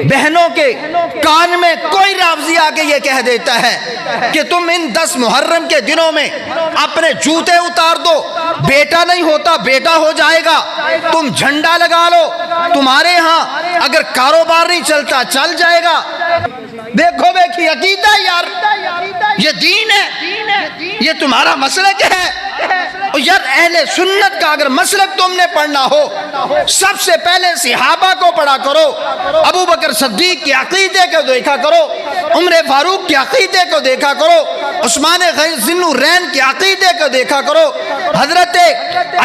بہنوں کے کان میں کوئی رافضی آ کے یہ کہہ دیتا ہے کہ تم ان 10 محرم کے دنوں میں اپنے جوتے اتار دو، بیٹا نہیں ہوتا بیٹا ہو جائے گا، تم جھنڈا لگا لو، تمہارے ہاں اگر کاروبار نہیں چلتا چل جائے گا۔ دیکھو بیٹھی عقیدہ یار، یہ دین ہے، یہ تمہارا مسلک ہے۔ یار اہل سنت کا اگر مسلک تم نے پڑھنا ہو، سب سے پہلے صحابہ کو پڑھا کرو، ابو بکر صدیق کے عقیدے کو دیکھا کرو، عمر فاروق کے عقیدے کو دیکھا کرو، عثمان ذی النورین کے عقیدے کو دیکھا کرو، حضرت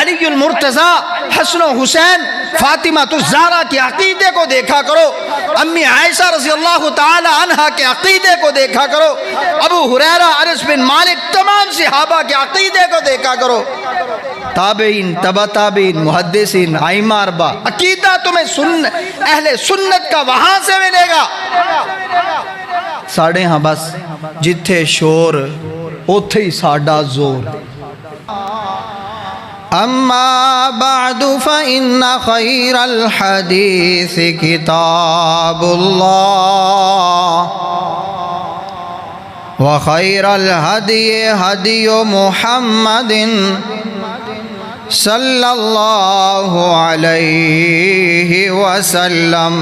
علی المرتضیٰ، حسن و حسین، فاطمہ الزہرا کے عقیدے کو دیکھا کرو، امی عائشہ رضی اللہ تعالی عنہا کے عقیدے کو دیکھا کرو، ابو ہریرہ، انس بن مالک، تمام صحابہ کے عقیدے کو دیکھا کرو، تابعین، تبع تابعین، محدثین، ائمہ اربعہ، عقیدہ تمہیں اہل سنت کا وہاں سے ملے گا۔ ساڑھے ہاں بس جتھے شور اوتھے ہی ساڈا زور۔ اما بعد فإن خیر الحدیث کتاب اللہ وخیر الہدی ہدی محمد صلی اللہ علیہ وسلم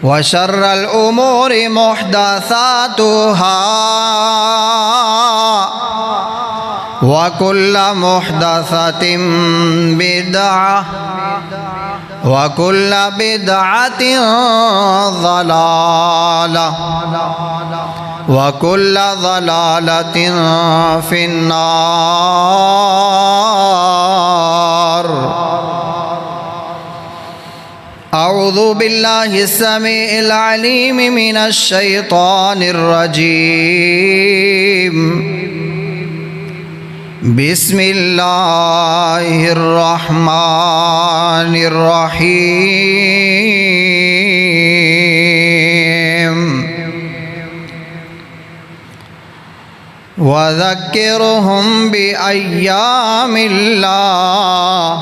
وشر الامور محدثاتها وكل محدثة بدعة وكل بدعة ضلالة وكل ضلالة في النار۔ اعوذ باللہ السمیع العلیم من الشیطان الرجیم، بسم اللہ الرحمن الرحیم، وذکرہم بأیام اللہ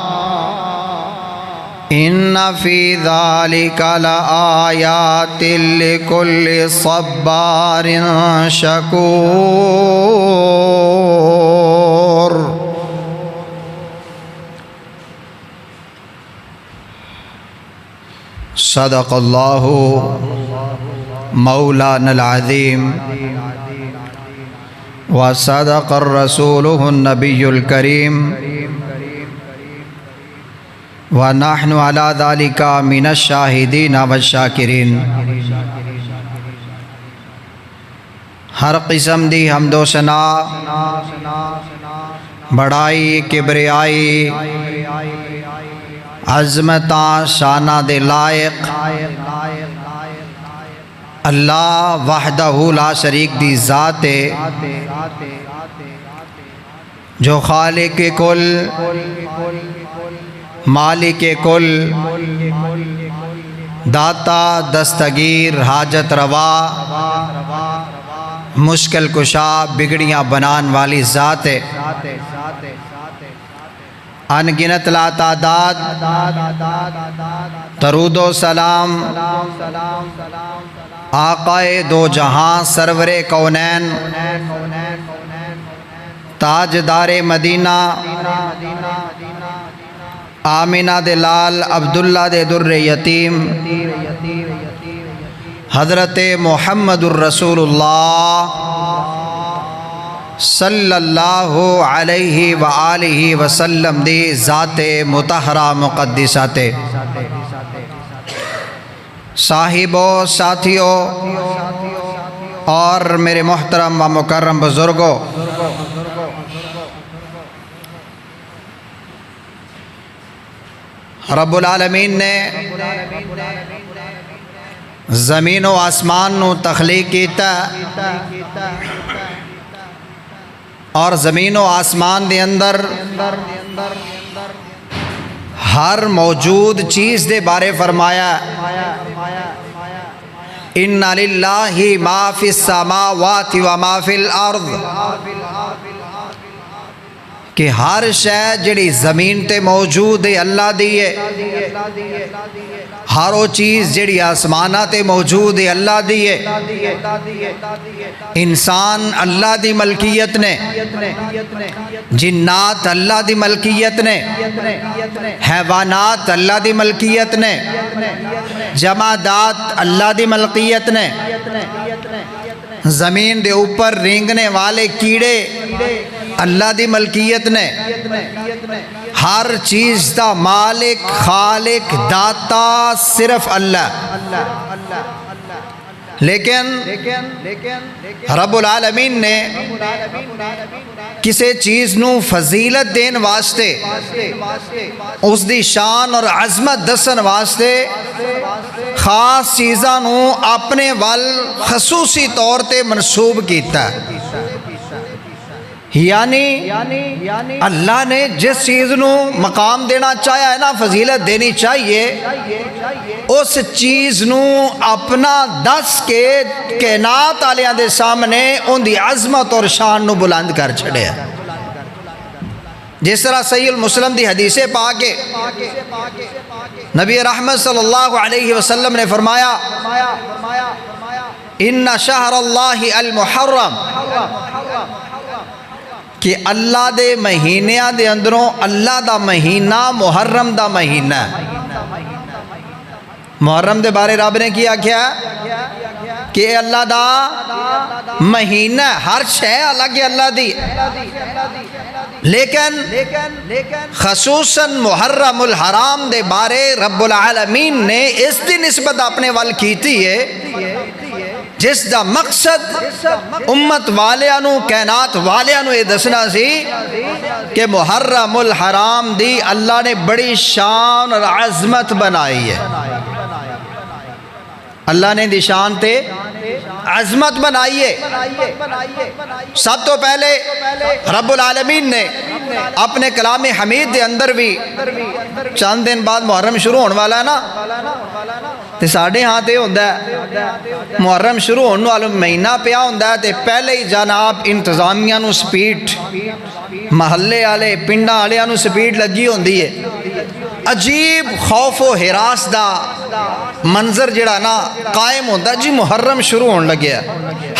ان فی ذلک لآیات لکل صبار شکور۔ صدق اللہ مولانا العظیم وصدق الرسول النبی الکریم وَنَحْنُ عَلَى ذَلِكَ مِنَ الشَّاهِدِينَ وَالشَّاكِرِينَ۔ ہر قسم دی حمد و ثنا، بڑائی، کبریائی، عظمتاں شانہ دے لائق اللہ وحدہ لا شریک دی ذات ہے، جو خالق کل، مالک کل، داتا دستگیر، حاجت روا، مشکل کشا، بگڑیاں بنان والی ذات ہے۔ ان گنت لا تعداد درود و سلام آقائے دو جہاں، سرور کونین، تاجدار مدینہ، آمینہ دے لال، عبداللہ دے در یتیم، حضرت محمد الرسول اللہ صلی اللہ علیہ وآلہ وسلم دی ذات مطہرہ مقدسات، صاحبوں، ساتھیوں اور میرے محترم و مکرم بزرگوں، رب العالمین نے زمین و آسمان نو تخلیق کیتا اور زمین و آسمان دے اندر ہر موجود چیز دے بارے فرمایا، ان للہ ما فی السماوات و ما فی الارض، کہ ہر شے جڑی زمین تے موجود ہے اللہ دی ہے، ہر وہ چیز جڑی آسمانات موجود ہے اللہ دی ہے، انسان اللہ دی ملکیت نے، جنات اللہ دی ملکیت نے، حیوانات اللہ دی ملکیت نے، جمادات اللہ دی ملکیت نے، زمین دے اوپر رینگنے والے کیڑے اللہ دی ملکیت نے، ہر چیز دا مالک خالق داتا صرف اللہ۔ لیکن رب العالمین نے کسی چیز نو فضیلت دین واسطے، اس دی شان اور عظمت دسن واسطے خاص چیزاں نو اپنے وال خصوصی طور تے منسوب کیتا ہے۔ یعنی اللہ نے جس چیز نو مقام دینا چاہیا ہے نا، فضیلت دینی چاہیے، اس چیز نو اپنا دس کے کائنات والیاں دے سامنے ان دی عظمت اور شان نو بلند کر چھڑے۔ جس طرح صحیح المسلم دی حدیث پاک کے نبی رحمت صلی اللہ علیہ وسلم نے فرمایا، ان شہر اللہ المحرم، کہ اللہ دے مہینیاں دے اندروں اللہ دا مہینہ محرم دا مہینہ ہے۔ محرم دے بارے رب نے کیا کہ اللہ دا مہینہ، ہر شے الگ اللہ دی، لیکن خصوصاً محرم الحرام دے بارے رب العالمین نے اس دی نسبت اپنے وال کیتی ہے جس دا مقصد امت والیانو کائنات والیانو یہ دسنا سی کہ محرم الحرام دی اللہ نے بڑی شان اور عظمت بنائی ہے۔ اللہ نے دی شان تے عظمت بنائی ہے۔ سب تو پہلے رب العالمین نے اپنے کلام حمید دے اندر بھی چند دن بعد محرم شروع ہونے والا ہے نا، تے ساڑھے ہاں تے ہوندہ ہے محرم شروع ہونے والا مہینہ پیا ہوندہ ہے، تے پہلے ہی جناب انتظامیہ نو سپیڈ، محلے آلے پنڈا آلے نو سپیڈ لگی ہوندی ہے۔ عجیب خوف و ہراس دا منظر جڑا نا قائم ہوندہ، جی محرم شروع ہونے لگیا،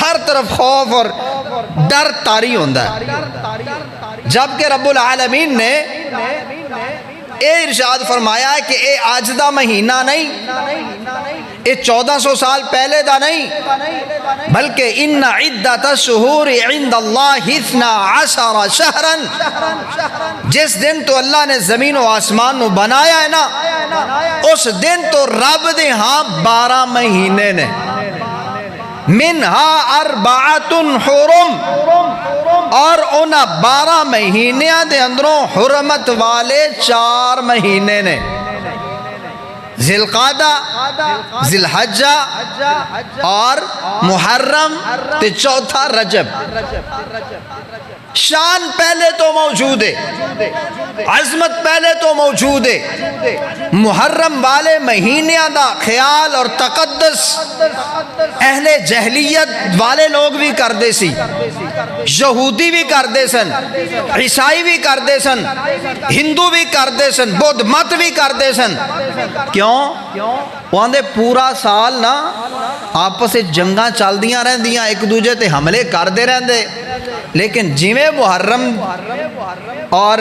ہر طرف خوف اور ڈر طاری ہوندہ ہے۔ جبکہ رب العالمین نے اے ارشاد فرمایا ہے کہ اے آج دا مہینہ نہیں، اے 1400 سال پہلے دا نہیں، بلکہ ان عدت الشہور عند اللہ 12 شہرن، جس دن تو اللہ نے زمین و آسمان نو بنایا ہے نا، اس دن تو رب دے ہاں 12 مہینے نے، منہا 4 حرم، اور انہا 12 مہینیاں دے اندروں حرمت والے 4 مہینے نے، ذی القعدہ، ذی الحجہ اور محرم تے چوتھا رجب۔ شان پہلے تو موجود ہے، عظمت پہلے تو موجود ہے۔ محرم والے مہینیاں دا خیال اور تقدس اہل جہلیت والے لوگ بھی کر دے سی، یہودی بھی کر دے سن، عیسائی بھی کر دے سن، ہندو بھی کر دے سن، بدھ مت بھی کر دے سن۔ کیوں؟ وہاں دے پورا سال نا آپس سے جنگاں چل دیاں رہن دیاں، ایک دوجہ تے حملے کر دے رہن دے، لیکن جویں محرم اور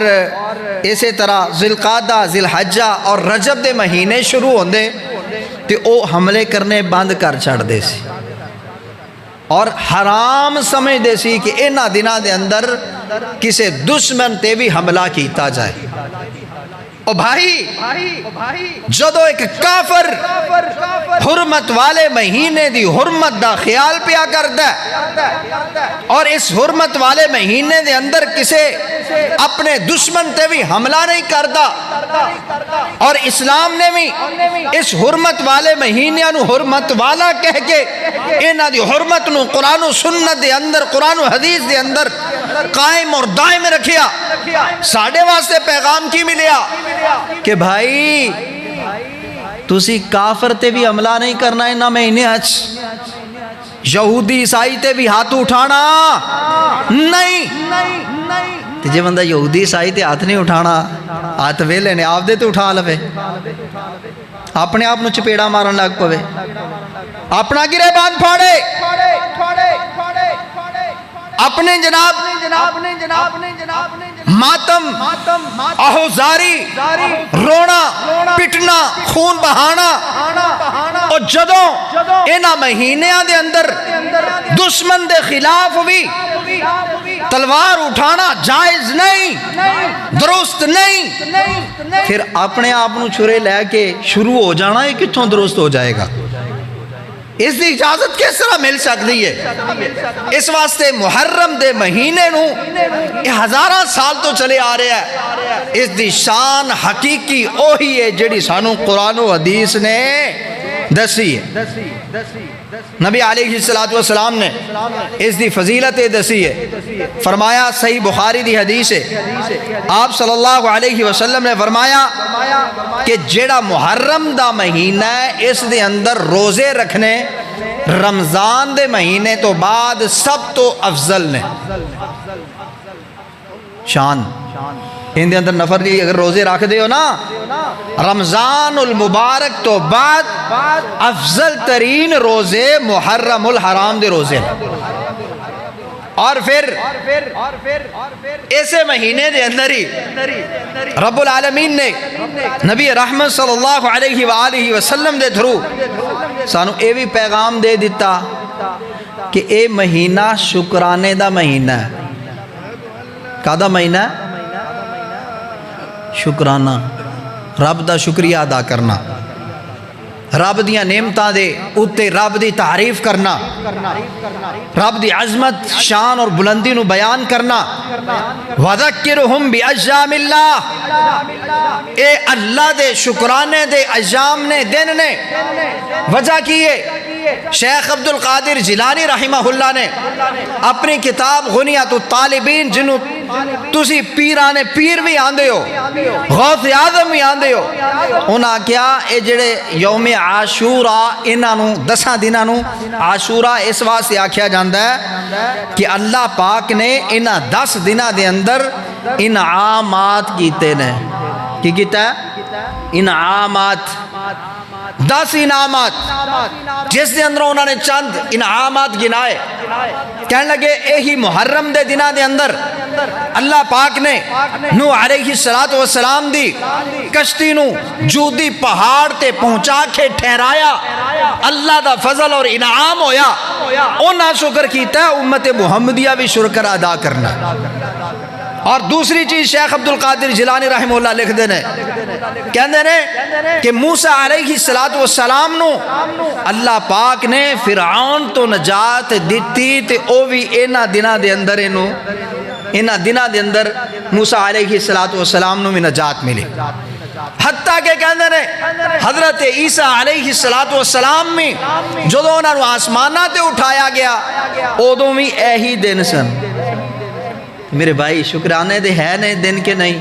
اسی طرح ذی القعدہ، ذی الحجہ اور رجب دے مہینے شروع ہوندے تے او حملے کرنے بند کر چھڑ دے سی اور حرام سمجھ دے سی کہ انہاں دناں دے اندر کسے دشمن تے بھی حملہ کیتا جائے۔ او بھائی جدو ایک کافر حرمت والے مہینے دی حرمت دا خیال پیا کردا ہے اور اس حرمت والے مہینے دے اندر کسے اپنے دشمن تے بھی حملہ نہیں کردا، اور اسلام نے بھی اس حرمت والے مہینے نو حرمت والا کہہ کے انہاں دی حرمت نو قرآن و سنت دے اندر، قرآن و حدیث دے اندر قائم اور دائم رکھیا، ساڑھے واسطے پیغام کی ملیا کہ بھائی تسی کافر تے بھی حملہ نہیں کرنا انہاں مہینے اچ، یہودی عیسائی تے بھی ہاتھ اٹھانا نہیں، تے جے بندہ یہودی عیسائی تے ہاتھ نہیں اٹھانا، ہاتھ ویلے نے آپ دے تو اٹھا لوے، اپنے آپ نو چپیڑا مارن لگ پوے، اپنا گریبان پھاڑے، اپنے جناب ماتم، آہوزاری، رونا پٹنا، خون بہانا، اور جدوں اینا مہینیاں دے اندر دشمن دے خلاف بھی تلوار اٹھانا جائز نہیں، درست نہیں، پھر اپنے آپ نو چھرے لے کے شروع ہو جانا یہ کتھوں درست ہو جائے گا؟ اس دی اجازت کس طرح مل سکتی ہے؟ اس واسطے محرم دے مہینے نو یہ ہزاراں سال تو چلے آ رہے ہیں، اس دی شان حقیقی اوہی ہے جڑی سانو قرآن و حدیث نے دسی ہے۔ نبی علیہ السلام نے اس دی فضیلت دسی ہے، فرمایا صحیح بخاری دی حدیث ہے، آپ صلی اللہ علیہ وسلم نے فرمایا کہ جیڑا محرم دا مہینہ ہے اس دے اندر روزے رکھنے رمضان دے مہینے تو بعد سب تو افضل نے شان۔ ان دے اندر نفر جی اگر روزے رکھ دے ہو نا رمضان المبارک تو بعد افضل ترین روزے محرم الحرام دے روزے، اور پھر ایسے مہینے دے اندر ہی رب العالمین نے نبی رحمت صلی اللہ علیہ وآلہ وسلم دے تھرو سانو اے بھی پیغام دے دیتا کہ اے مہینہ شکرانے دا مہینہ ہے۔ کادا مہینہ ہے؟ شکرانہ، رب دا شکریہ ادا کرنا، رب دیاں نعمتاں دے اتے رب دی تعریف کرنا، رب دی عظمت شان اور بلندی نو بیان کرنا۔ وَذَكِّرْهُمْ بِأَجَّامِ اللَّهِ، اے اللہ دے شکرانے دے اجام نے دن نے۔ وجہ کی ہے شیخ عبد القادر جیلانی رحمہ اللہ نے اپنی کتاب غنیۃ الطالبین جنہوں تسی پیرانے پیر بھی آندے ہو، غوث اعظم بھی آندے ہو، انہاں کیا اے جڑے یوم عاشورہ انہاں 10 دنوں عاشورہ اس واسطے آکھیا جاندا ہے کہ اللہ پاک نے انہاں 10 دنوں دے اندر انعامات کیتے نے۔ کی کیتا ہے؟ انعامات، 10 انعامات جس دے اندر انہوں نے چند انعامات گنائے، کہنے لگے یہی محرم دے دنہ دے اندر اللہ پاک نے نوح علیہ السلام دی کشتی نو جودی پہاڑ تے پہنچا کے ٹھہرایا، اللہ دا فضل اور انعام ہویا، انہاں شکر کیتا ہے، امت محمدیہ بھی شکر ادا کرنا۔ اور دوسری چیز شیخ عبد القادر جیلانی رحمہ اللہ لکھ دینے، کہندے نے کہ موسیٰ علیہ السلام نو اللہ پاک نے فرعون تو نجات دیتی تے او بھی اینا دنہ دے اندر اینا دنہ دے اندر موسیٰ علیہ السلام نو بھی نجات ملی۔ حتیٰ کہ کہندے نے حضرت عیسیٰ علیہ السلام میں جو انہوں نے آسمانہ تے اٹھایا گیا اودوں بھی ایہی دن سن۔ میرے بھائی شکرانے دے ہے نہیں دن کے نہیں۔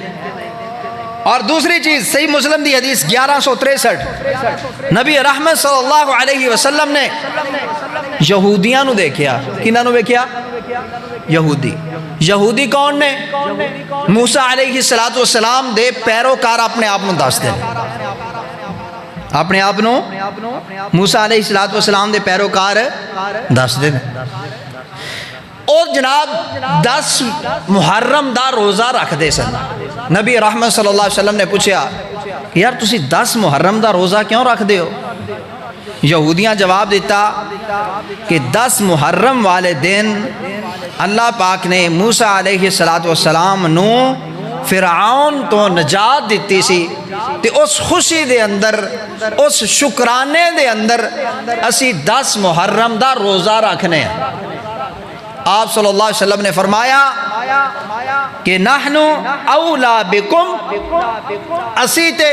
اور دوسری چیز صحیح مسلم دی حدیث 1163، نبی رحمت صلی اللہ علیہ وسلم نے یہودیاں نو دیکھیا۔ کنہاں نو دیکھیا؟ یہودی کون نے؟ موسیٰ علیہ السلام دے پیروکار اپنے آپ نو دس دے، اپنے آپ نو موسیٰ علیہ السلام دے پیروکار دس دے۔ اور جناب 10 محرم دا روزہ رکھ دے سن۔ نبی رحمت صلی اللہ علیہ وسلم نے پوچھا کہ یار تسی 10 محرم دا روزہ کیوں رکھ دے ہو؟ یہودیاں جواب دیتا کہ 10 محرم والے دن اللہ پاک نے موسیٰ علیہ السلام نو فرعون تو نجات دیتی سی، تے اس خوشی دے اندر اس شکرانے دے اندر اسی 10 محرم دا روزہ رکھنے ہیں۔ آپ صلی اللہ علیہ وسلم نے فرمایا کہ نحنو اولا بکم، اسی تے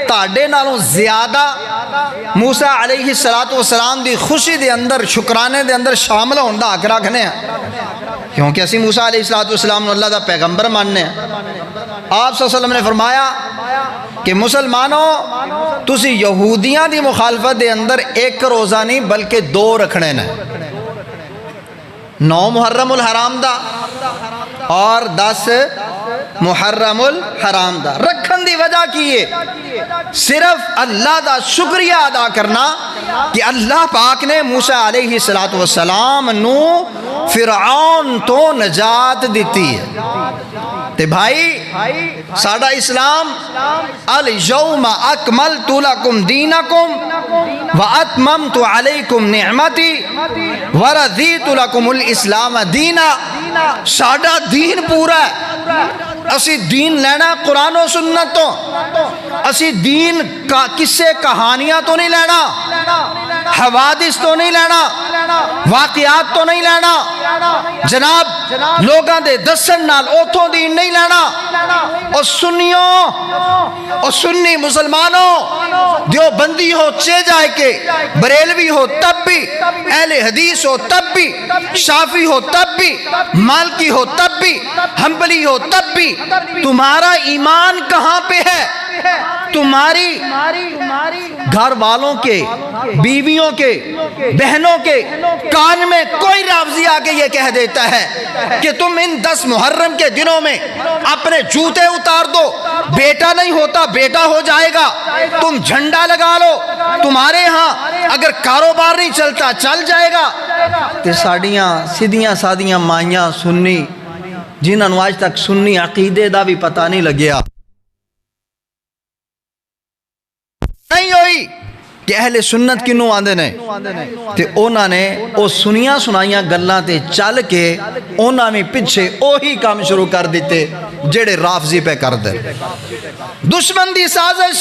تاڑے نالوں زیادہ موسیٰ علیہ السلام دی خوشی دے اندر شکرانے دے اندر شامل ہوندہ حق رکھنے ہیں، کیونکہ اسی موسیٰ علیہ السلام نے اللہ دا پیغمبر ماننے ہیں۔ آپ صلی اللہ علیہ وسلم نے فرمایا کہ مسلمانوں تسی یہودیاں دی مخالفت دے اندر ایک روزہ نہیں بلکہ 2 رکھنے نے، 9 محرم الحرام دا اور 10 محرم الحرام دا رکھن دی وجہ کی ہے صرف اللہ دا شکریہ ادا کرنا کہ اللہ پاک نے موسیٰ علیہ السلام نو فرعون تو نجات دیتی ہے۔ تے بھائی ساڈا اسلام الیوم اکملت لکم دینکم واتممت علیکم نعمتی ورضیت لکم الاسلام دینا، ساڈا دین پورا ہے۔ اسی دین لینا قرآن و سنت تو، اسی دین قصے کہانیاں تو نہیں لینا، حوادث تو نہیں لینا، واقعات تو نہیں لینا، جناب لوگاں دے دسن نال اوتھوں دین نہیں لینا۔ اور سنیوں اور سنی مسلمانوں، دیوبندی ہو چے جائے کے، بریلوی ہو تب بھی، اہل حدیث ہو تب بھی، شافعی ہو تب بھی، مالکی ہو تب بھی، حنبلی ہو تب بھی، تمہارا ایمان کہاں پہ ہے؟ تمہاری گھر والوں کے، بیویوں کے، بہنوں کے کان میں کوئی رافضی آ کے یہ کہہ دیتا ہے کہ تم ان 10 محرم کے دنوں میں اپنے جوتے اتار دو، بیٹا نہیں ہوتا بیٹا ہو جائے گا، تم جھنڈا لگا لو، تمہارے ہاں اگر کاروبار نہیں چلتا چل جائے گا۔ تے ساڑیاں سیدھیاں سادیاں مائیاں سنی جنہاں نو آج تک سنی عقیدے دا بھی پتہ نہیں لگیا نہیں ہوئی کہ اہل سنت کنوں آندے نے، تے اونا نے او سنیاں سنائیاں گلاں تے چل کے اونا میں پیچھے اوہی کام شروع کر دیتے جڑے رافضی پہ کر دے۔ دشمن دی سازش،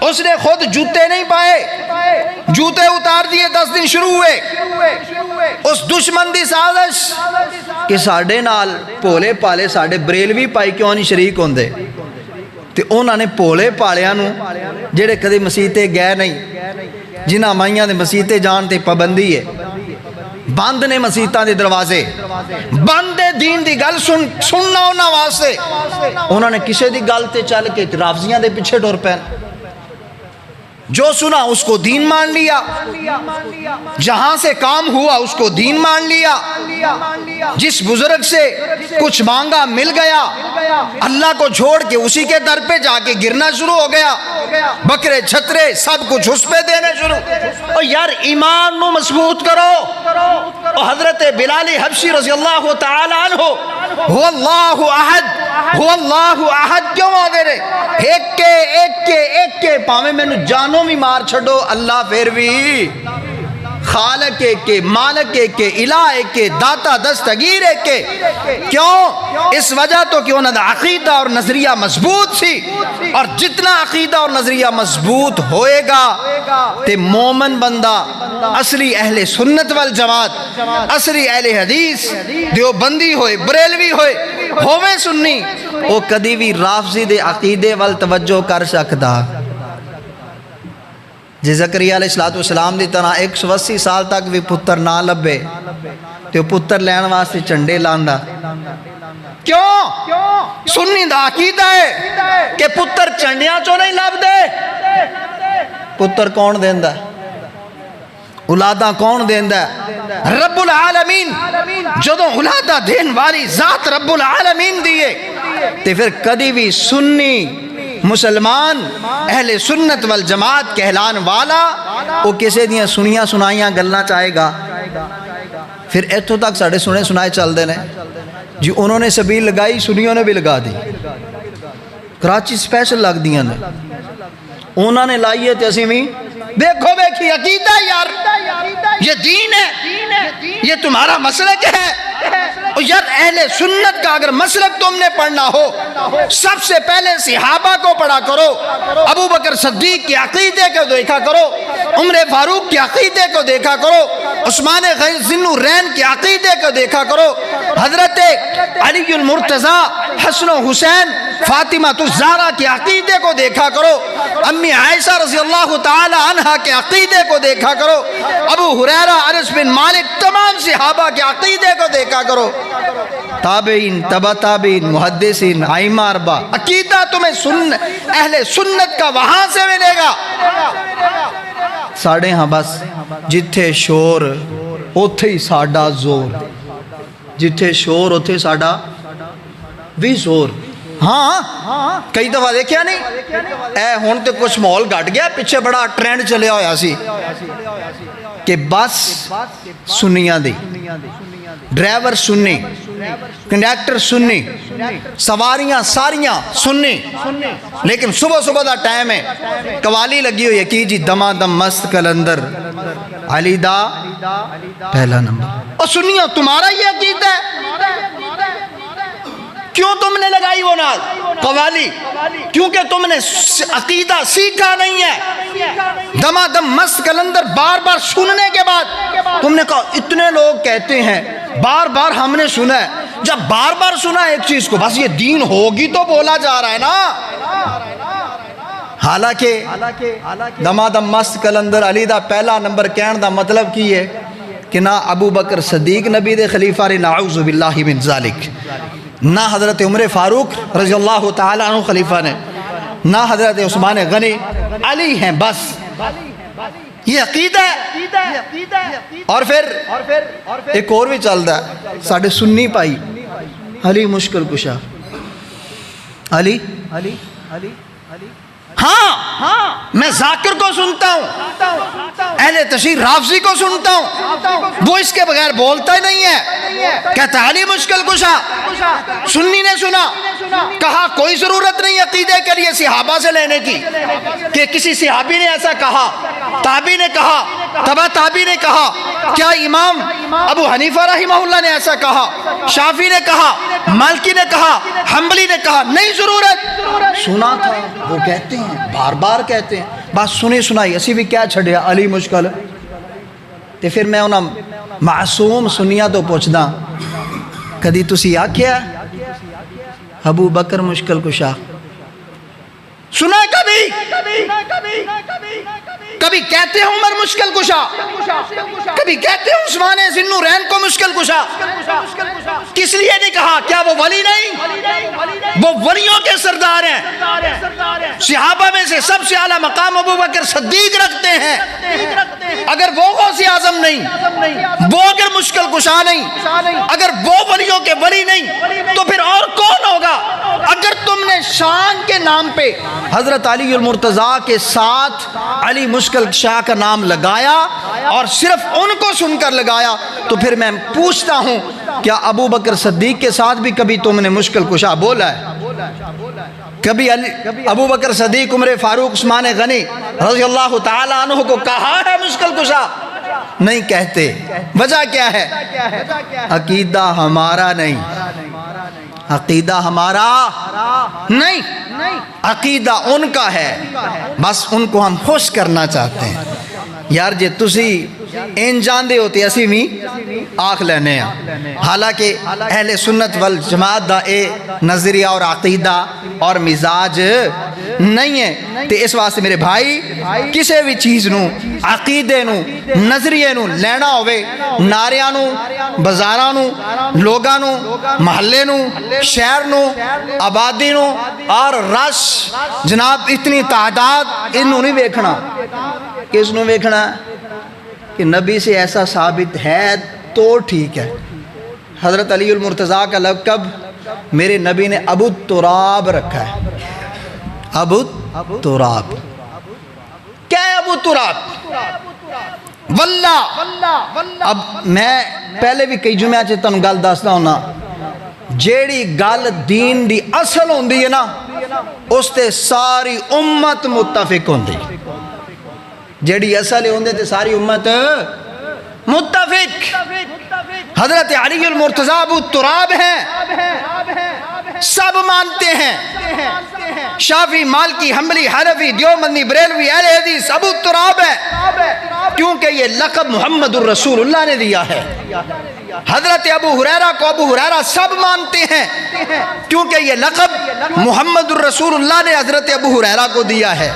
اس نے خود جوتے نہیں پائے، جوتے اتار دیے، 10 دن شروع ہوئے۔ اس دشمن دی سازش کہ ساڑے نال پولے پالے ساڑے بریلوی پائی کیوں نہیں شریک ہوندے، تے انہوں نے پولے پالیاں نو جڑے کدے مسیتے گئے نہیں، جنہاں مائیاں دے مسیتے جان تے پابندی ہے، بند نے مسیتاں دے دروازے، بند دے دین دی گل سننا انہاں واسطے، انہوں نے کسے دی گل تے چل کے رافضیاں دے پیچھے ڈور پین، جو سنا اس کو دین مان لیا، جہاں سے کام ہوا اس کو دین مان لیا، جس بزرگ سے کچھ مانگا مل گیا، اللہ کو چھوڑ کے اسی کے در پہ جا کے گرنا شروع ہو گیا، بکرے چھترے سب کچھ اس پہ دینے شروع۔ اور یار ایمان نو مضبوط کرو۔ اور حضرت بلال حبشی رضی اللہ تعالی عنہ هو اللہ احد، هو اللہ احد کیوں آدھے رہے؟ ایک کے پاویں میں نو جانوں بھی مار چھڑو، اللہ پھر بھی خالق کے، مالک کے، الہ کے، داتا دستگیر کے۔ کیوں؟ اس وجہ تو کہ انہوں نے عقیدہ اور نظریہ مضبوط سی، اور جتنا عقیدہ اور نظریہ مضبوط ہوئے گا تے مومن بندہ اصلی اہل سنت والجماعت، اصلی اہل حدیث، دیوبندی ہوئے، بریلوی ہوئے سنی، وہ کدی بھی رافضی دے عقیدے وال توجہ کر سکتا۔ جی زکریا علیہ السلام دی طرح 180 سال تک بھی پتر نہ لبے تو پتر لین واسطے چنڈے لاندا۔ کیوں؟ سنی دا عقیدہ ہے کہ پتر چنڈیاں چوں نہیں لب دے۔ پتر کون دیندا ہے؟ اولاداں کون دیندا ہے؟ رب العالمین۔ جدوں اولادہ دین والی ذات رب العالمین دیئے تے پھر کدی بھی سنی مسلمان اہل سنت والجماعت کہلان والا وہ کسے دیاں سنیاں سنائیاں گلنا چاہے گا؟ پھر ایتھوں تک ساڑھے سنے سنائے چل دینے جی انہوں نے سبیل لگائی، سنیوں نے بھی لگا دی، کراچی سپیشل لگ دیاں نے، انہوں نے لائیے تیسی میں دیکھو بیکھی عقیدہ یار، یہ دین ہے، یہ تمہارا مسلک ہے۔ اور یار اہل سنت کا اگر مسلک تم نے پڑھنا ہو سب سے پہلے صحابہ کو پڑھا کرو، ابو بکر صدیق کے عقیدے کو دیکھا کرو، عمر فاروق کے عقیدے کو دیکھا کرو، عثمان غنی الرین کے عقیدے کو دیکھا کرو، حضرت علی المرتضیٰ، حسن و حسین، فاطمہ الزہرا کے عقیدے کو دیکھا کرو، امی عائشہ رضی اللہ تعالی عنہ کے عقیدے کو دیکھا کرو، ابو ہریرہ، انس بن مالک، تمام صحابہ کے عقیدے کو دیکھا کرو، تابعین، تبع تابعین، محدثین، ائمہ اربعہ، عقیدہ تمہیں اہل سنت کا وہاں سے ملے گا۔ ساڑھے ہاں بس جتھے شور اوتھے ہی ساڑھا زور، جتھے شور اوتھے ساڑھا بھی زور. ہاں کئی دفعہ دیکھا نہیں اے ہون تے کچھ ماحول گھٹ گیا, پیچھے بڑا ٹرینڈ چلیا ہویا سی کہ بس سنیاں دی, ڈرائیور سنی, کنڈکٹر سنی, سواریاں ساریاں سنی. لیکن صبح صبح دا ٹائم ہے, قوالی لگی ہوئی ہے کی جی دما دم مست کلندر علی دا پہلا نمبر. اور سنیاں تمہارا یہ عقیدہ ہے, کیوں تم نے لگائی وہ نال قوالی؟ کیونکہ تم نے عقیدہ سیکھا نہیں ہے. دما دم مست کلندر بار بار سننے کے بعد تم نے کہا اتنے لوگ کہتے ہیں, بار بار ہم نے سنا ہے. جب بار بار سنا ایک چیز کو, بس یہ دین ہوگی تو بولا جا رہا ہے نا. حالانکہ دما دم مست کلندر علی دا پہلا نمبر کہن دا مطلب کی ہے کہ نہ ابو بکر صدیق نبی دے خلیفہ نے, نعوذ باللہ من ذالک, نہ حضرت عمر فاروق رضی اللہ تعالیٰ عنہ خلیفہ نے, نہ حضرت عثمان غنی, علی ہیں بس. یہ عقیدہ ہے. اور پھر ایک اور بھی چلتا ہے ساڑھے سنی پائی, علی مشکل کشا, علی. ہاں میں ذاکر کو سنتا ہوں, اہل تشریح رافضی کو سنتا ہوں, وہ اس کے بغیر بولتا ہی نہیں ہے. کہتا علی مشکل کشا. سنی نے سنا, کہا کوئی ضرورت نہیں عقیدے کے لیے صحابہ سے لینے کی کہ کسی صحابی نے ایسا کہا, تابعی نے کہا, تبع تابعی نے کہا. کیا امام ابو حنیفہ رحمہ اللہ نے ایسا کہا, شافعی نے کہا, مالکی نے کہا, حنبلی نے کہا؟ نہیں ضرورت. سنا تھا وہ کہتے ہیں, بار بار کہتے ہیں, بات سنی سنائی اسی بھی کیا چھڑیا علی مشکل. تے پھر میں انہاں معصوم سنیا تو پوچھدا, کدی تسی آکھیا ابو بکر مشکل کشا؟ سنا کبھی کہتے ہیں عمر مشکل کشا, کبھی کہتے ہیں عثمان ذی النورین کو مشکل کشا. کس لیے نہیں کہا؟ کیا وہ ولی نہیں؟ وہ ولیوں کے سردار ہیں. صحابہ میں سے سب سے اعلیٰ مقام ابو بکر صدیق رکھتے ہیں. اگر وہ غوث اعظم نہیں, وہ اگر مشکل کشا نہیں, اگر وہ ولیوں کے ولی نہیں, تو پھر اور کون ہوگا؟ اگر تم نے شان کے نام پہ حضرت علی المرتضیٰ کے ساتھ علی مشکل کشا کا نام لگایا اور صرف ان کو سن کر لگایا, تو پھر میں پوچھتا ہوں کیا ابو بکر صدیق کے ساتھ بھی کبھی تم نے مشکل کشا بولا ہے؟ کبھی ابو بکر صدیق, عمر فاروق, عثمان غنی رضی اللہ تعالیٰ عنہ کو کہا ہے مشکل کشا؟ نہیں کہتے. وجہ کیا ہے؟ عقیدہ ہمارا نہیں, عقیدہ ہمارا نہیں, عقیدہ ان کا ہے. بس ان کو ہم خوش کرنا چاہتے ہیں. یار جے تسی ان جاندے ہوتے اسی بھی آنکھ لینے ہیں. حالانکہ اہل سنت والجماعت دا اے نظریہ اور عقیدہ اور مزاج نہیں ہے. تے اس واسطے میرے بھائی, کسے بھی چیز نو, عقیدے نو, نظریے نو لینا ہوئے, ناریاں نو, بازاراں نو, لوگاں نو, محلے نو, شہر نو, آبادی نو اور رش جناب اتنی تعداد, انہوں نہیں ویکھنا. کس نو ویکھنا کہ نبی سے ایسا ثابت ہے تو ٹھیک ہے. حضرت علی المرتضیٰ کا لقب میرے نبی نے ابو تراب رکھا ہے. ابو تراب کیا ہے؟ ابو تراب واللہ. اب میں پہلے بھی کئی جمعہ چ تانوں گل دسدا ہونا, جیڑی گل دین دی اصل ہوندی ہے نا, اس تے ساری امت متفق ہوندی. جیڑی اصل ہوندے تے ساری امت متفق. حضرت علی المرتضیٰ ابو تراب ہیں, سب مانتے ہیں. شافعی, مالکی, حنبلی, حنفی, دیوبندی, بریلوی, اہل حدیث ابو تراب ہے, کیونکہ یہ لقب محمد الرسول اللہ نے دیا ہے. حضرت ابو ہریرہ کو ابو ہریرہ سب مانتے ہیں, کیونکہ یہ لقب محمد الرسول اللہ نے حضرت ابو ہریرہ کو دیا ہے.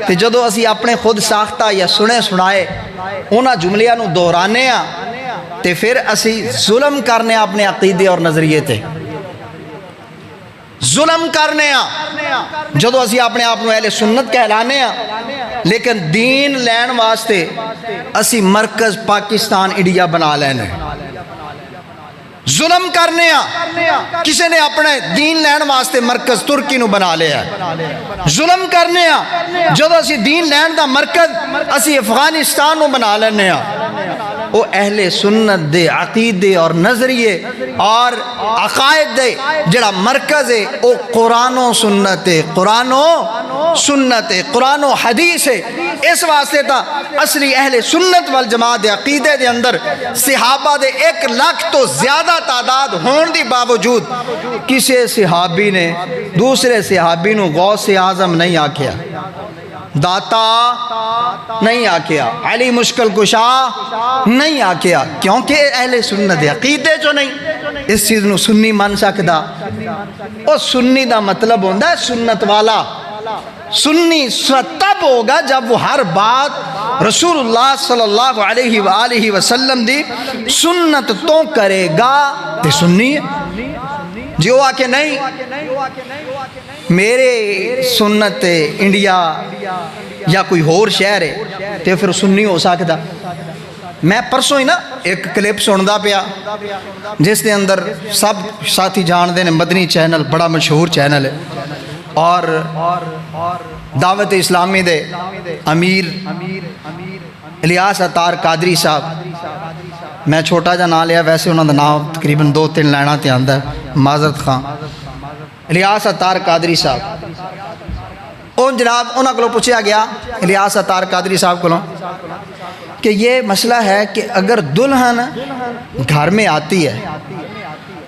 کہ جدو اسی اپنے خود ساختہ یا سنے سنائے انہاں جملیاں نو دہرانے ہاں, تے پھر اسی ظلم کرنے اپنے عقیدے اور نظریے تے, ظلم کرنے ہاں. جدو اسی اپنے آپ نو اہل سنت کہلانے ہاں, لیکن دین لین واسطے اسی مرکز پاکستان انڈیا بنا لینے. ظلم کرنے کسی نے اپنے دین لین واسطے مرکز ترکی نو بنا لیا ظلم کرنے جدو اسی دین لین دا مرکز اسی افغانستان نو بنا لینے وہ اہل سنت دے عقیدے اور نظریے اور عقائد دے جڑا مرکز ہے وہ قرآن و سنت ہے قرآن و سنت ہے قرآن و حدیث ہے اس واسطے تا اصلی اہل سنت والجماعت دے عقیدے دے اندر صحابہ دے 1 لاکھ تو زیادہ تعداد ہون دی باوجود کسی صحابی نے دوسرے صحابی نو غوث اعظم نہیں آکھیا داتا نہیں آکھیا علی مشکل کشا نہیں آکھیا کیونکہ اہل سنت دے عقیدے جو نہیں اس چیز نو سنی من سکدا او سنی دا مطلب ہوندا ہے سنت والا سنی تب ہوگا جب وہ ہر بات رسول اللہ صلی اللہ علیہ وآلہ وسلم دی سنت تو کرے گا تے سنی ہے جو آکے نہیں میرے سنت انڈیا یا کوئی اور شہر ہے تے پھر سنی ہو سکتا میں پرسوں ہی نا ایک کلپ سندا پیا جس دے اندر سب ساتھی جان دے نے مدنی چینل بڑا مشہور چینل ہے اور دعوت اسلامی دے امیر الیاس عطار قادری صاحب میں چھوٹا جا نام لیا ویسے انہوں نے نام تقریباً 2-3 لائنہ تے آندہ ہے معذرت خان الیاس عطار قادری صاحب ان جناب انہوں کو پوچھا گیا الیاس عطار قادری صاحب کو کہ یہ مسئلہ ہے کہ اگر دلہن گھر میں آتی ہے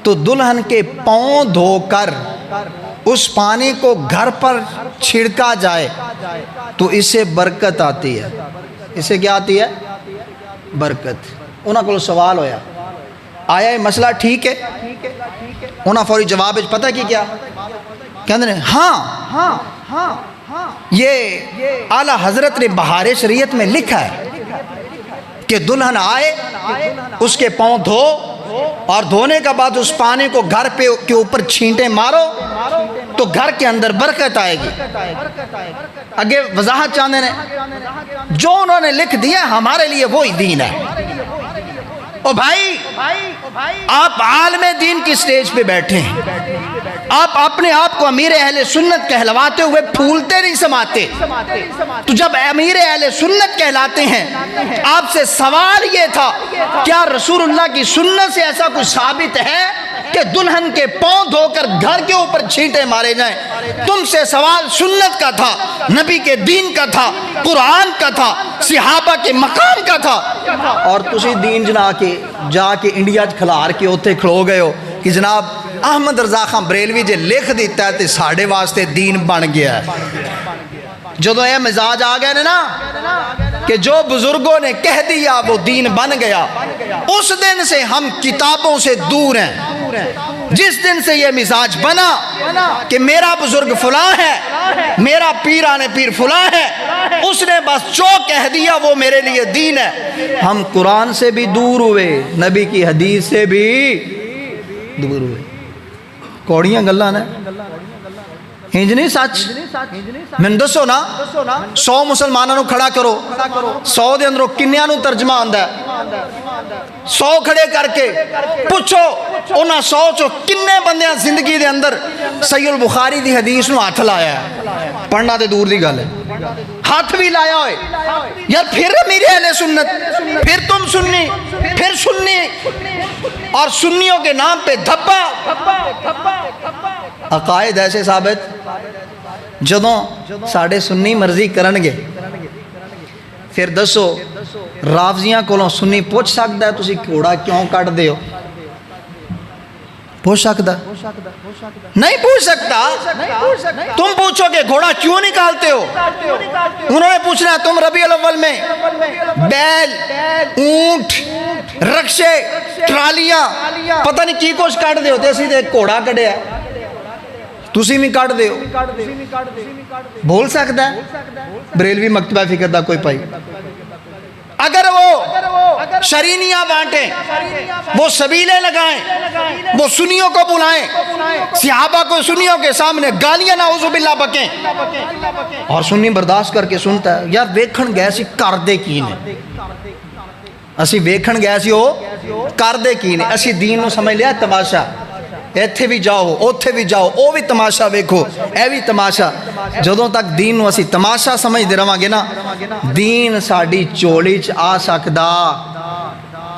تو دلہن کے پاؤں دھو کر اس پانی کو گھر پر چھڑکا جائے تو اس سے برکت آتی ہے اس سے کیا آتی ہے برکت انہوں کو سوال ہویا آیا یہ مسئلہ ٹھیک ہے انہوں فوری جواب پتہ کی کیا کہتے ہیں ہاں یہ اعلیٰ حضرت نے بہار شریعت میں لکھا ہے کہ دلہن آئے اس کے پاؤں دھو اور دھونے کا بعد اس پانی کو گھر پہ کے اوپر چھینٹے مارو تو گھر کے اندر برکت آئے گی آگے وضاحت چاہنے نے جو انہوں نے لکھ دیا ہمارے لیے وہی دین ہے او بھائی آپ عالم دین کی سٹیج پہ بیٹھے ہیں آپ اپنے آپ کو امیر اہل سنت کہلواتے ہوئے پھولتے نہیں سماتے تو جب امیر اہل سنت کہلاتے ہیں آپ سے سوال یہ تھا کیا رسول اللہ کی سنت سے ایسا کچھ ثابت ہے کہ دلہن کے پاؤں دھو کر گھر کے اوپر چھینٹے مارے جائیں تم سے سوال سنت کا تھا نبی کے دین کا تھا قرآن کا تھا صحابہ کے مقام کا تھا اور تسی دین جا کے انڈیا کھلار کے ہوتے کھلو گئے ہو کہ جناب احمد رضا خان بریلوی جے لکھ دیتا ہے تے ساڑھے واسطے دین بن گیا ہے جدو یہ مزاج آ گئے نا کہ جو بزرگوں نے کہہ دیا وہ دین بن گیا اس دن سے ہم کتابوں سے دور ہیں جس دن سے یہ مزاج بنا کہ میرا بزرگ فلاں ہے میرا پیران پیر فلاں ہے اس نے بس جو کہہ دیا وہ میرے لیے دین ہے ہم قرآن سے بھی دور ہوئے نبی کی حدیث سے بھی دور ہوئے کوڑیاں گلہ نے ہنج نہیں سچ میں دسو نا 100 مسلمانوں نو کھڑا کرو 100 دے اندروں کنیاں نو ترجمہ آندہ ہے 100 کھڑے کر کے پوچھو انہاں 100 چو کنے بندیاں زندگی دے اندر صحیح البخاری دی حدیث نو ہاتھ لایا ہے پڑھنا دے دور دی گل ہے ہاتھ بھی لایا ہوئے یار پھر میرے اہل سنت پھر تم سنی پھر سنی اور سنیوں کے نام پہ دھپا عقائد ایسے ثابت جدوں ساڑھے سنی مرضی کرنگے پھر دسو رافضیاں کولوں سنی پوچھ سکتا ہے تسی کوڑا کیوں کٹ دے ہو پوچھ سکتا نہیں پوچھ سکتا تم پوچھو کہ گھوڑا کیوں نکالتے ہو انہوں نے پوچھنا ہے تم ربیع الاول میں بیل اونٹ رکشے ٹرالیاں پتہ نہیں کی کچھ کٹ دے ہوتے اسی دے گھوڑا کٹے ہے تسی بھی کٹ دے ہو بول سکتا ہے بریلوی مکتبہ فکر دا کوئی پائی اگر وہ شرینیاں بانٹیں وہ سبیلیں لگائیں وہ سنیوں کو بلائیں صحابہ کو سنیوں کے سامنے گالیاں نعوذ باللہ بکیں اور سنی برداشت کر کے سنتا ہے یار ویکھن گئے سی کر دے کی نے اسی ویکھن گئے سی ہو ਕਰਦੇ ਕੀ ਨੇ। ਅਸੀਂ ਦੀਨ ਨੂੰ ਸਮਝ ਲਿਆ ਤਮਾਸ਼ਾ, ਇੱਥੇ ਵੀ ਜਾਓ ਉੱਥੇ ਵੀ ਜਾਓ, ਉਹ ਵੀ ਤਮਾਸ਼ਾ ਵੇਖੋ, ਇਹ ਵੀ ਤਮਾਸ਼ਾ। ਜਦੋਂ ਤੱਕ ਦੀਨ ਨੂੰ ਅਸੀਂ ਤਮਾਸ਼ਾ ਸਮਝਦੇ ਰਵਾਂਗੇ ਨਾ, ਦੀਨ ਸਾਡੀ ਝੋਲੀ 'ਚ ਆ ਸਕਦਾ,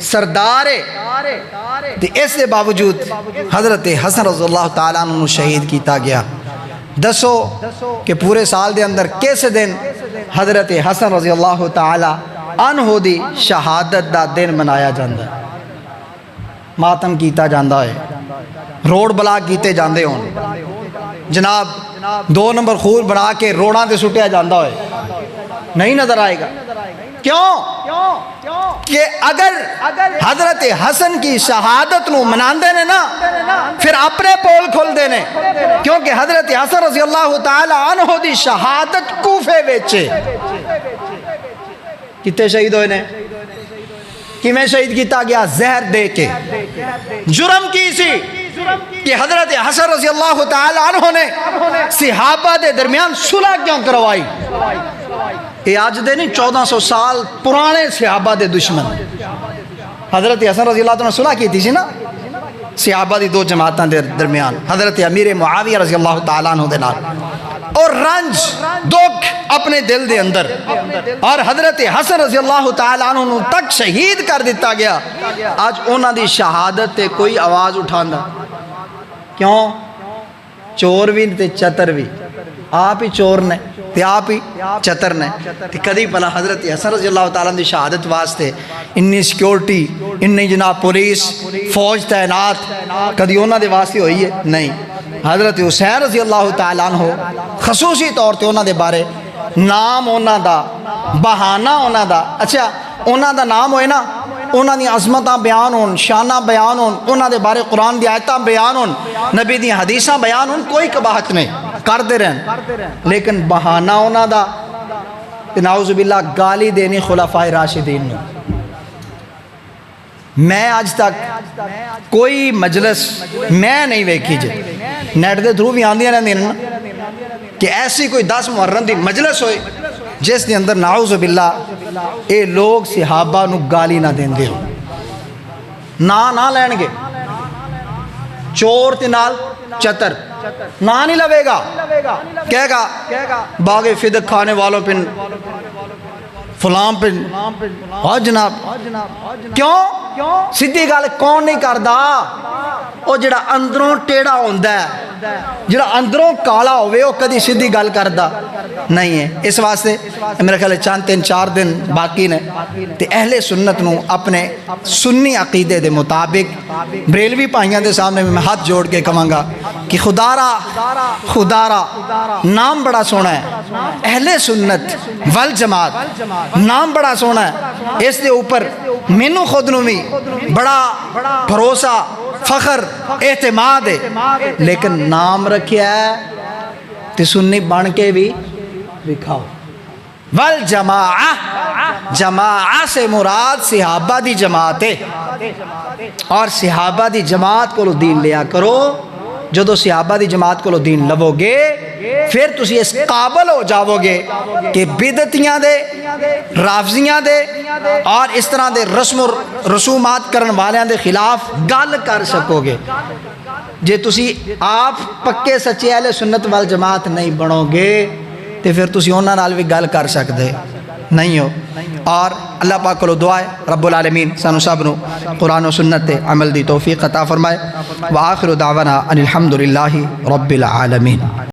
سردار تے اس دے باوجود حضرت حسن رضی اللہ تعالیٰ عنہ شہید کیتا گیا. دسو کہ پورے سال دے اندر کس دن حضرت حسن رضی اللہ تعالیٰ عنہ دی شہادت دا دن منایا جاندہ ہے؟ ماتم کیتا جاندہ ہے, روڈ بلاک کیتے جاندے ہون, جناب 2 نمبر خور بنا کے روڑاں دے سٹیا جاندہ ہے, نہیں نظر آئے گا. کیوں کہ اگر حضرت حسن کی شہادت نو مناندے نے نا پھر اپنے پول کھول دینے, کیونکہ حضرت حسن رضی اللہ تعالی عنہ دی شہادت کوفے ویچے. کتے شہید ہوئے نے, کیویں شہید کیتا گیا؟ زہر دے کے. جرم کی سی کہ حضرت حسن رضی اللہ تعالی عنہ نے صحابہ دے درمیان صلح کیوں کروائی؟ یہ آج دے نہیں 1400 سال پرانے صحابہ دے دشمن. حضرت حسن رضی اللہ عنہ نے صلح کی تھی نا صحابہ دی 2 جماعتاں دے درمیان, حضرت امیر معاویہ رضی اللہ تعالیٰ عنہ دے نال, اور رنج دکھ اپنے دل دے اندر, اور حضرت حسن رضی اللہ تعالیٰ عنہ تک شہید کر دیتا گیا. آج انہاں دی شہادت تے کوئی آواز اٹھاندا کیوں؟ چور بھی تے چتر بھی, آپ ہی چور نے تے آپ ہی چتر نے. تے کدی بلا حضرت حسن رضی اللہ تعالیٰ عنہ دی شہادت واسطے انی سیکیورٹی, انی جناب پولیس فوج تعینات کدی انہاں دے واسطے ہوئی ہے؟ نہیں. حضرت حسین رضی اللہ تعالیٰ عنہ خصوصی طور تے انہاں دے بارے نام انہاں دا, بہانہ انہاں دا, اچھا انہاں دا نام ہوئے نا, انہاں دی عظمتاں بیان ہون, شانہ بیان ہون, انہاں دے بارے قرآن دی آیتاں بیان ہون, نبی دی حدیثاں بیان ہون, کوئی قباحت نہیں کر دے رہن. لیکن بہانہ انہاں دا نعوذ باللہ گالی دینی خلفائے راشدین نے. میں آج تک کوئی مجلس میں نہیں ویکھی جے, نیٹ دے تھرو بھی آندیاں رہندی نا, کہ ایسی کوئی 10 محرم دی مجلس ہوئے جس دے اندر نعوذ باللہ اے لوگ صحابہ نو گالی نہ دین دے ہو, نہ لین گے. چور تے نال چتر نہ نہیں لوے گا, کہے گا باغ فدق کھانے والوں پہ فلاں پہ ہاں جناب. کیوں؟ سیدھی گل کون نہیں کردا؟ او جڑا اندروں ٹیڑا ہوندا ہے, جڑا اندروں کالا ہوئے او کدی سیدھی گل کردا نہیں ہے. اس واسطے میرے خیال 3-4 دن باقی نے, تے اہل سنت نو اپنے سنی عقیدے دے مطابق بریلوی بھائیاں دے سامنے میں ہاتھ جوڑ کے کہاں گا کہ خدا را نام بڑا سونا ہے, اہل سنت والجماعت نام بڑا سونا ہے, اس دے اوپر مینوں خود نو بھی بڑا بھروسہ فخر اعتماد ہے. لیکن نام رکھیا ہے تے سنی بن کے بھی دکھاؤ. والجماعہ, جماعہ سے مراد صحابہ دی جماعت ہے, اور صحابہ دی جماعت کو دین لیا کرو. جدو صحابہ دی جماعت کو دین لو گے پھر تسی اس قابل ہو جاؤ گے کہ بدعتیاں دے, رافضیاں دے اور اس طرح دے رسم و رسومات کرن والیاں دے خلاف گل کر سکو گے. جے تسی آپ پکے سچے اہل سنت والجماعت نہیں بنو گے تے پھر تسی انہاں نال بھی گل کر سکدے نہیں ہو. اور اللہ پاک کو دعا ہے رب العالمین سانو سب نو قرآن و سنت تے عمل دی توفیق عطا فرمائے. وآخر دعوانا ان الحمدللہ رب العالمین.